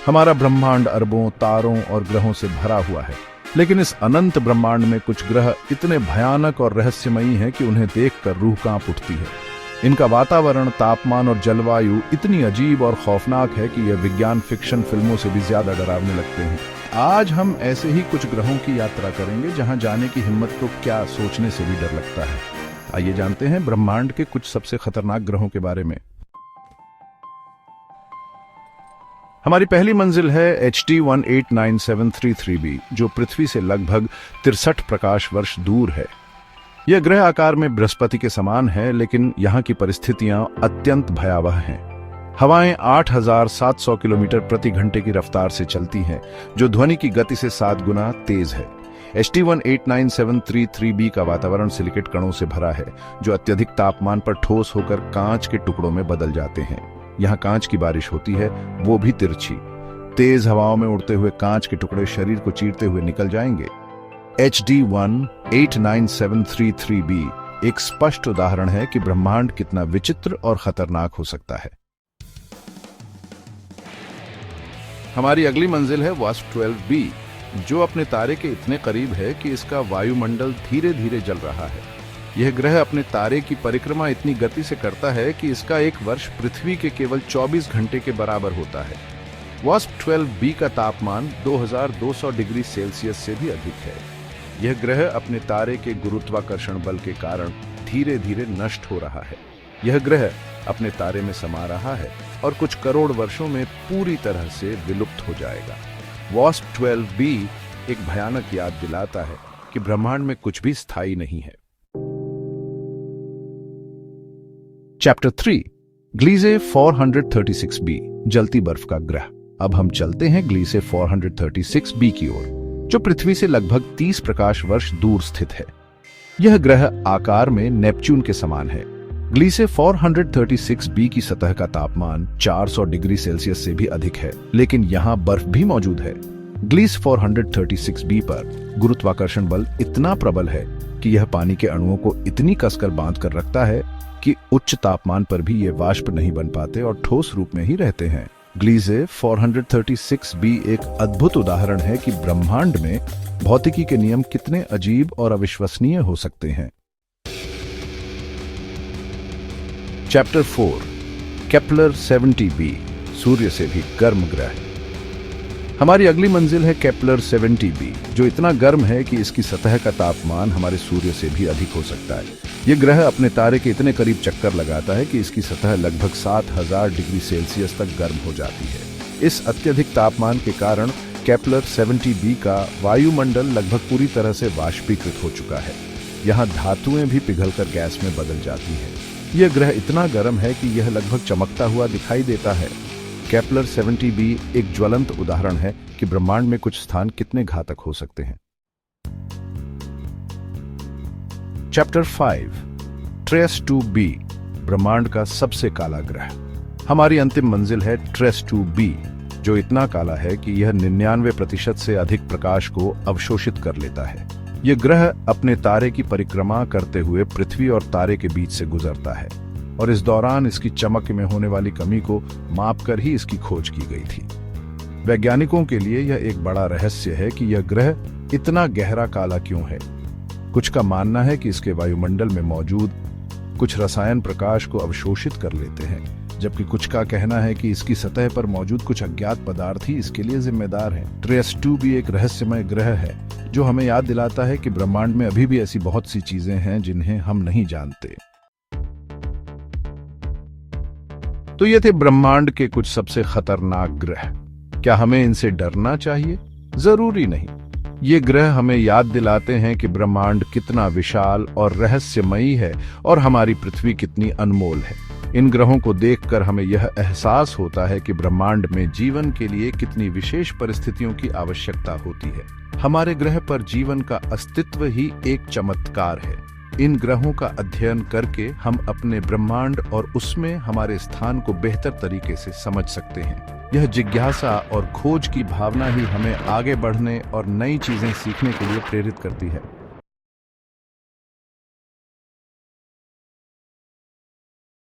हमारा ब्रह्मांड अरबों तारों और ग्रहों से भरा हुआ है, लेकिन इस अनंत ब्रह्मांड में कुछ ग्रह इतने भयानक और रहस्यमयी हैं कि उन्हें देखकर रूह कांप उठती है। इनका वातावरण, तापमान और जलवायु इतनी अजीब और खौफनाक है कि यह विज्ञान फिक्शन फिल्मों से भी ज्यादा डरावने लगते हैं। आज हम ऐसे ही कुछ ग्रहों की यात्रा करेंगे जहां जाने की हिम्मत तो क्या, सोचने से भी डर लगता है। आइए जानते हैं ब्रह्मांड के कुछ सबसे खतरनाक ग्रहों के बारे में। हमारी पहली मंजिल है HD 189733b, जो पृथ्वी से लगभग 63 प्रकाश वर्ष दूर है। यह ग्रह आकार में बृहस्पति के समान है, लेकिन यहाँ की परिस्थितियां अत्यंत भयावह हैं। हवाएं 8700 किलोमीटर प्रति घंटे की रफ्तार से चलती हैं, जो ध्वनि की गति से 7 गुना तेज है। HD 189733b का वातावरण सिलिकेट कणों से भरा है, जो अत्यधिक तापमान पर ठोस होकर कांच के टुकड़ों में बदल जाते हैं। यहाँ कांच की बारिश होती है, वो भी तिरछी। तेज हवाओं में उड़ते हुए कांच के टुकड़े शरीर को चीरते हुए निकल जाएंगे। HD 189733b एक स्पष्ट उदाहरण है कि ब्रह्मांड कितना विचित्र और खतरनाक हो सकता है। हमारी अगली मंजिल है WASP 12b, जो अपने तारे के इतने करीब है कि इसका वायुमंडल धीरे धीरे जल रहा है। यह ग्रह अपने तारे की परिक्रमा इतनी गति से करता है कि इसका एक वर्ष पृथ्वी के केवल 24 घंटे के बराबर होता है। WASP 12b का तापमान 2200 डिग्री सेल्सियस से भी अधिक है। यह ग्रह अपने तारे के गुरुत्वाकर्षण बल के कारण धीरे धीरे नष्ट हो रहा है। यह ग्रह अपने तारे में समा रहा है और कुछ करोड़ वर्षों में पूरी तरह से विलुप्त हो जाएगा। WASP 12b एक भयानक याद दिलाता है कि ब्रह्मांड में कुछ भी स्थायी नहीं है। चैप्टर 3 ग्लीजे 436b, जलती बर्फ का ग्रह। अब हम चलते हैं ग्लीजे 436b की ओर, जो पृथ्वी से लगभग 30 प्रकाश वर्ष दूर स्थित है। यह ग्रह आकार में नेपच्यून के समान है। ग्लीजे 436b की सतह का तापमान 400 डिग्री सेल्सियस से भी अधिक है, लेकिन यहाँ बर्फ भी मौजूद है। ग्लीज 436b पर गुरुत्वाकर्षण बल इतना प्रबल है कि यह पानी के अणुओं को इतनी कसकर बांध कर रखता है कि उच्च तापमान पर भी ये वाष्प नहीं बन पाते और ठोस रूप में ही रहते हैं। ग्लीजे 436b एक अद्भुत उदाहरण है कि ब्रह्मांड में भौतिकी के नियम कितने अजीब और अविश्वसनीय हो सकते हैं। चैप्टर 4 केपलर 70b, सूर्य से भी गर्म ग्रह। हमारी अगली मंजिल है केपलर 70b, जो इतना गर्म है कि इसकी सतह का तापमान हमारे सूर्य से भी अधिक हो सकता है। यह ग्रह अपने तारे के इतने करीब चक्कर लगाता है कि इसकी सतह लगभग 7000 डिग्री सेल्सियस तक गर्म हो जाती है। इस अत्यधिक तापमान के कारण केपलर 70b का वायुमंडल लगभग पूरी तरह से वाष्पीकृत हो चुका है। यहाँ धातुएं भी पिघलकर गैस में बदल जाती हैं। यह ग्रह इतना गर्म है कि यह लगभग चमकता हुआ दिखाई देता है। केपलर 70b एक ज्वलंत उदाहरण है कि ब्रह्मांड में कुछ स्थान कितने घातक हो सकते हैं। चैप्टर 5 ट्रेस 2b, ब्रह्मांड का सबसे काला ग्रह। हमारी अंतिम मंजिल है ट्रेस 2b, जो इतना काला है कि यह 99% से अधिक प्रकाश को अवशोषित कर लेता है। यह ग्रह अपने तारे की परिक्रमा करते हुए पृथ्वी और तारे के बीच से गुजरता है, और इस दौरान इसकी चमक में होने वाली कमी को मापकर ही इसकी खोज की गई थी। वैज्ञानिकों के लिए यह एक बड़ा रहस्य है कि यह ग्रह इतना गहरा काला क्यों है। कुछ का मानना है कि इसके वायुमंडल में मौजूद कुछ रसायन प्रकाश को अवशोषित कर लेते हैं, जबकि कुछ का कहना है कि इसकी सतह पर मौजूद कुछ अज्ञात पदार्थ ही इसके लिए जिम्मेदार हैं। ट्रेस 2b एक रहस्यमय ग्रह है, जो हमें याद दिलाता है कि ब्रह्मांड में अभी भी ऐसी बहुत सी चीजें हैं जिन्हें हम नहीं जानते। तो ये थे ब्रह्मांड के कुछ सबसे खतरनाक ग्रह। क्या हमें इनसे डरना चाहिए? जरूरी नहीं। ये ग्रह हमें याद दिलाते हैं कि ब्रह्मांड कितना विशाल और रहस्यमयी है और हमारी पृथ्वी कितनी अनमोल है। इन ग्रहों को देखकर हमें यह एहसास होता है कि ब्रह्मांड में जीवन के लिए कितनी विशेष परिस्थितियों की आवश्यकता होती है। हमारे ग्रह पर जीवन का अस्तित्व ही एक चमत्कार है। इन ग्रहों का अध्ययन करके हम अपने ब्रह्मांड और उसमें हमारे स्थान को बेहतर तरीके से समझ सकते हैं। यह जिज्ञासा और खोज की भावना ही हमें आगे बढ़ने और नई चीजें सीखने के लिए प्रेरित करती है।